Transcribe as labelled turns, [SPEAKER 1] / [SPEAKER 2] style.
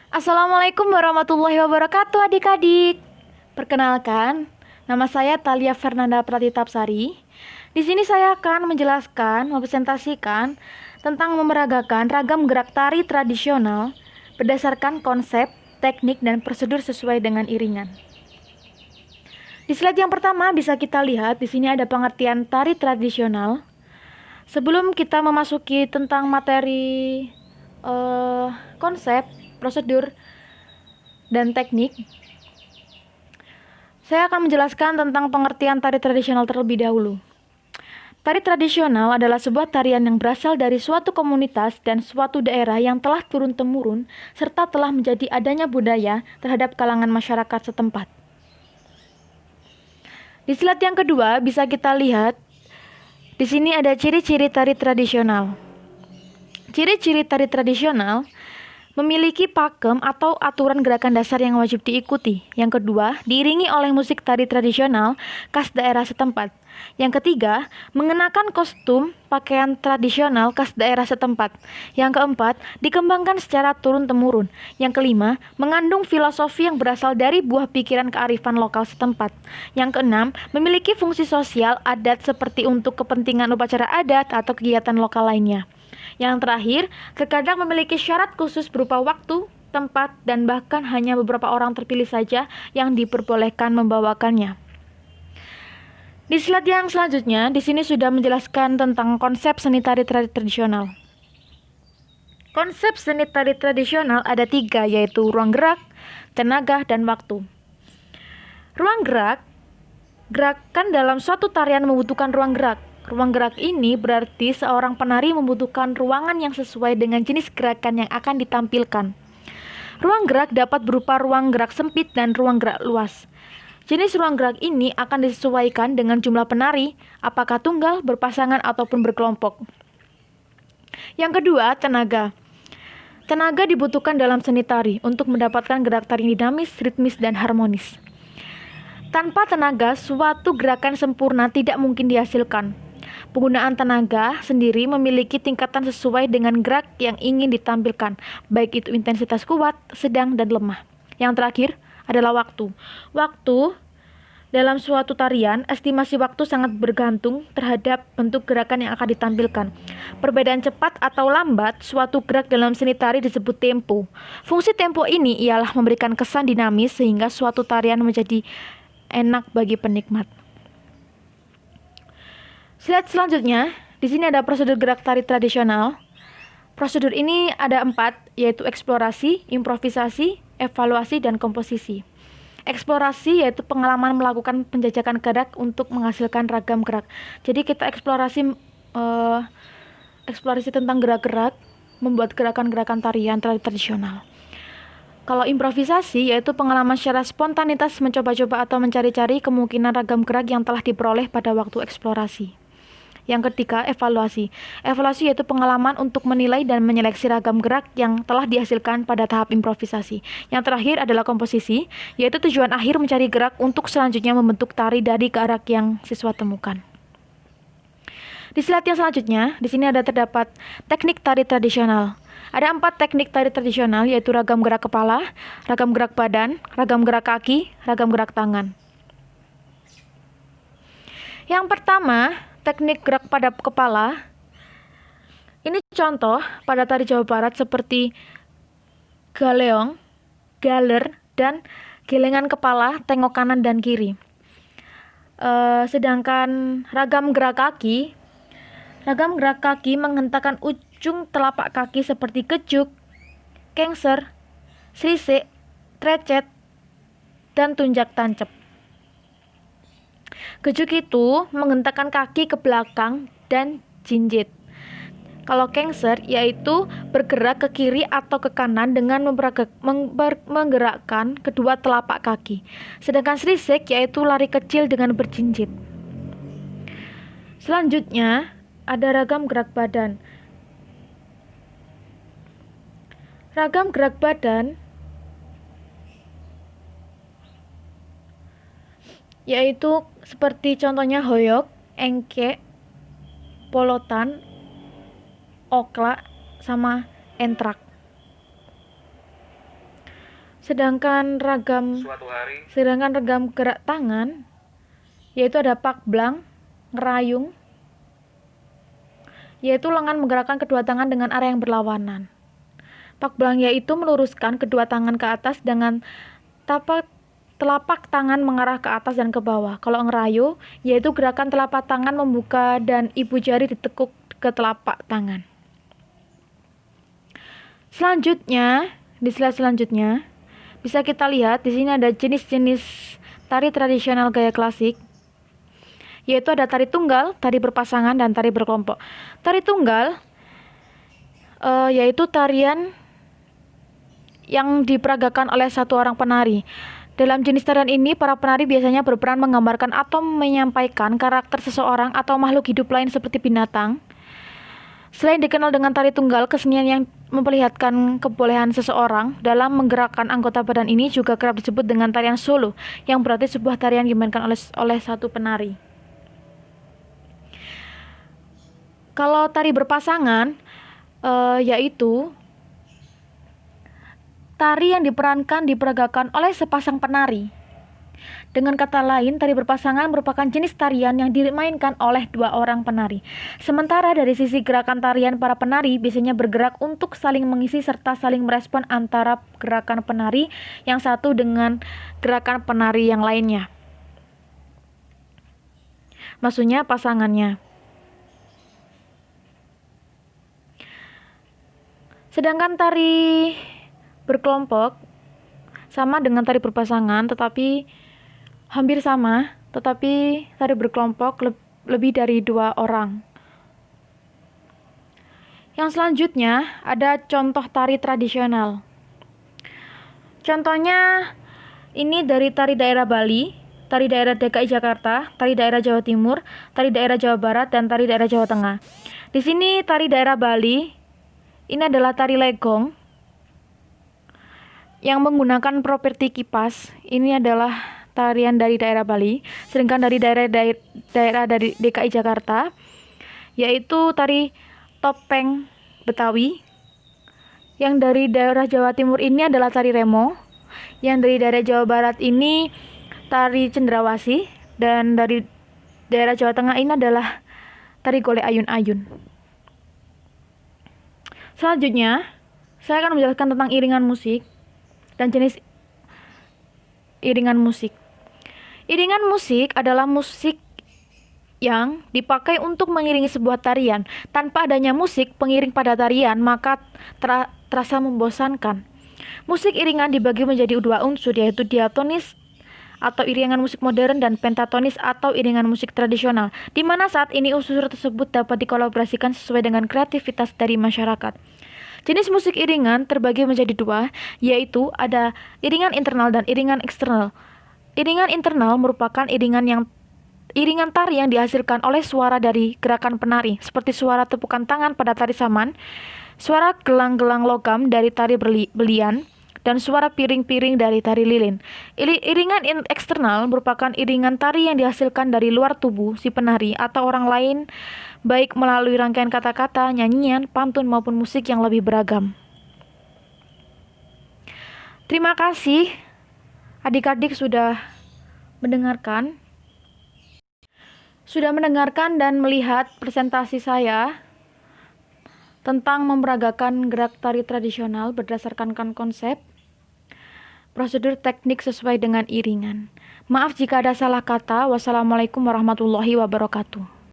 [SPEAKER 1] Assalamualaikum warahmatullahi wabarakatuh adik-adik. Perkenalkan, nama saya Thalia Fernanda Pratitapsari. Di sini saya akan menjelaskan, mempresentasikan tentang memeragakan ragam gerak tari tradisional berdasarkan konsep, teknik, dan prosedur sesuai dengan iringan. Di slide yang pertama bisa kita lihat di sini ada pengertian tari tradisional. Sebelum kita memasuki tentang materi konsep, prosedur, dan teknik, saya akan menjelaskan tentang pengertian tari tradisional terlebih dahulu. Tari tradisional adalah sebuah tarian yang berasal dari suatu komunitas dan suatu daerah yang telah turun-temurun serta telah menjadi adanya budaya terhadap kalangan masyarakat setempat. Di slide yang kedua bisa kita lihat di sini ada ciri-ciri tari tradisional. Ciri-ciri tari tradisional memiliki pakem atau aturan gerakan dasar yang wajib diikuti. Yang kedua, diiringi oleh musik tari tradisional khas daerah setempat. Yang ketiga, mengenakan kostum pakaian tradisional khas daerah setempat. Yang keempat, dikembangkan secara turun-temurun. Yang kelima, mengandung filosofi yang berasal dari buah pikiran kearifan lokal setempat. Yang keenam, memiliki fungsi sosial adat seperti untuk kepentingan upacara adat atau kegiatan lokal lainnya. Yang terakhir, terkadang memiliki syarat khusus berupa waktu, tempat, dan bahkan hanya beberapa orang terpilih saja yang diperbolehkan membawakannya. Di slide yang selanjutnya, di sini sudah menjelaskan tentang konsep seni tari tradisional. Konsep seni tari tradisional ada 3, yaitu ruang gerak, tenaga, dan waktu. Ruang gerak, gerakan dalam suatu tarian membutuhkan ruang gerak. Ruang gerak ini berarti seorang penari membutuhkan ruangan yang sesuai dengan jenis gerakan yang akan ditampilkan. Ruang gerak dapat berupa ruang gerak sempit dan ruang gerak luas. Jenis ruang gerak ini akan disesuaikan dengan jumlah penari, apakah tunggal, berpasangan, ataupun berkelompok. Yang kedua, tenaga. Tenaga dibutuhkan dalam seni tari untuk mendapatkan gerak tari dinamis, ritmis, dan harmonis. Tanpa tenaga, suatu gerakan sempurna tidak mungkin dihasilkan. Penggunaan tenaga sendiri memiliki tingkatan sesuai dengan gerak yang ingin ditampilkan, baik itu intensitas kuat, sedang, dan lemah. Yang terakhir adalah waktu. Waktu dalam suatu tarian, estimasi waktu sangat bergantung terhadap bentuk gerakan yang akan ditampilkan. Perbedaan cepat atau lambat suatu gerak dalam seni tari disebut tempo. Fungsi tempo ini ialah memberikan kesan dinamis sehingga suatu tarian menjadi enak bagi penikmat. Slide selanjutnya, di sini ada prosedur gerak tari tradisional. Prosedur ini ada 4, yaitu eksplorasi, improvisasi, evaluasi, dan komposisi. Eksplorasi yaitu pengalaman melakukan penjajakan gerak untuk menghasilkan ragam gerak. Jadi kita eksplorasi tentang gerak-gerak, membuat gerakan-gerakan tarian tradisional. Kalau improvisasi yaitu pengalaman secara spontanitas mencoba-coba atau mencari-cari kemungkinan ragam gerak yang telah diperoleh pada waktu eksplorasi. Yang ketiga, evaluasi. Evaluasi yaitu pengalaman untuk menilai dan menyeleksi ragam gerak yang telah dihasilkan pada tahap improvisasi. Yang terakhir adalah komposisi, yaitu tujuan akhir mencari gerak untuk selanjutnya membentuk tari dari gerak yang siswa temukan. Di slide yang selanjutnya, di sini terdapat teknik tari tradisional. Ada 4 teknik tari tradisional, yaitu ragam gerak kepala, ragam gerak badan, ragam gerak kaki, ragam gerak tangan. Yang pertama, teknik gerak pada kepala. Ini contoh pada tari Jawa Barat seperti galeong, galer, dan gelengan kepala, tengok kanan dan kiri. Sedangkan ragam gerak kaki menghentakkan ujung telapak kaki seperti kejuk, kengser, srisik, trecet, dan tunjak tancep. Kejuk itu menghentakkan kaki ke belakang dan jinjit. Kalau kengser yaitu bergerak ke kiri atau ke kanan dengan menggerakkan kedua telapak kaki. Sedangkan srisik yaitu lari kecil dengan berjinjit. Selanjutnya ada ragam gerak badan. Ragam gerak badan yaitu seperti contohnya hoyok, engke, polotan, okla, sama entrak. Sedangkan ragam gerak tangan yaitu ada pakblang, ngerayung, yaitu lengan menggerakkan kedua tangan dengan arah yang berlawanan. Pakblang yaitu meluruskan kedua tangan ke atas dengan telapak tangan mengarah ke atas dan ke bawah. Kalau ngerayu yaitu gerakan telapak tangan membuka dan ibu jari ditekuk ke telapak tangan. Selanjutnya, di slide selanjutnya bisa kita lihat di sini ada jenis-jenis tari tradisional gaya klasik, yaitu ada tari tunggal, tari berpasangan, dan tari berkelompok. Tari tunggal yaitu tarian yang diperagakan oleh satu orang penari. Dalam jenis tarian ini, para penari biasanya berperan menggambarkan atau menyampaikan karakter seseorang atau makhluk hidup lain seperti binatang. Selain dikenal dengan tari tunggal, kesenian yang memperlihatkan kebolehan seseorang dalam menggerakkan anggota badan ini juga kerap disebut dengan tarian solo, yang berarti sebuah tarian dimainkan oleh satu penari. Kalau tari berpasangan, yaitu tari yang diperagakan oleh sepasang penari. Dengan kata lain, tari berpasangan merupakan jenis tarian yang dimainkan oleh dua orang penari. Sementara dari sisi gerakan tarian, para penari biasanya bergerak untuk saling mengisi serta saling merespon antara gerakan penari yang satu dengan gerakan penari yang lainnya. Maksudnya pasangannya. Sedangkan tari berkelompok sama dengan tari berpasangan, tetapi hampir sama, tetapi tari berkelompok lebih dari dua orang. Yang selanjutnya ada contoh tari tradisional. Contohnya ini dari tari daerah Bali, tari daerah DKI Jakarta, tari daerah Jawa Timur, tari daerah Jawa Barat, dan tari daerah Jawa Tengah. Di sini tari daerah Bali ini adalah tari legong yang menggunakan properti kipas. Ini adalah tarian dari daerah Bali. Sedangkan dari daerah dari DKI Jakarta yaitu tari topeng Betawi. Yang dari daerah Jawa Timur ini adalah tari remo. Yang dari daerah Jawa Barat ini tari cendrawasih, dan dari daerah Jawa Tengah ini adalah tari golek ayun-ayun. Selanjutnya, saya akan menjelaskan tentang iringan musik dan jenis iringan musik. Iringan musik adalah musik yang dipakai untuk mengiringi sebuah tarian. Tanpa adanya musik pengiring pada tarian, maka terasa membosankan. Musik iringan dibagi menjadi dua unsur, yaitu diatonis atau iringan musik modern dan pentatonis atau iringan musik tradisional, di mana saat ini unsur tersebut dapat dikolaborasikan sesuai dengan kreativitas dari masyarakat. Jenis musik iringan terbagi menjadi dua, yaitu ada iringan internal dan iringan eksternal. Iringan internal merupakan iringan tari yang dihasilkan oleh suara dari gerakan penari, seperti suara tepukan tangan pada tari saman, suara gelang-gelang logam dari tari belian, dan suara piring-piring dari tari lilin. Iringan eksternal merupakan iringan tari yang dihasilkan dari luar tubuh si penari atau orang lain, baik melalui rangkaian kata-kata, nyanyian, pantun maupun musik yang lebih beragam. Terima kasih adik-adik sudah mendengarkan dan melihat presentasi saya tentang memperagakan gerak tari tradisional berdasarkan konsep, prosedur teknik sesuai dengan iringan. Maaf jika ada salah kata. Wassalamualaikum warahmatullahi wabarakatuh.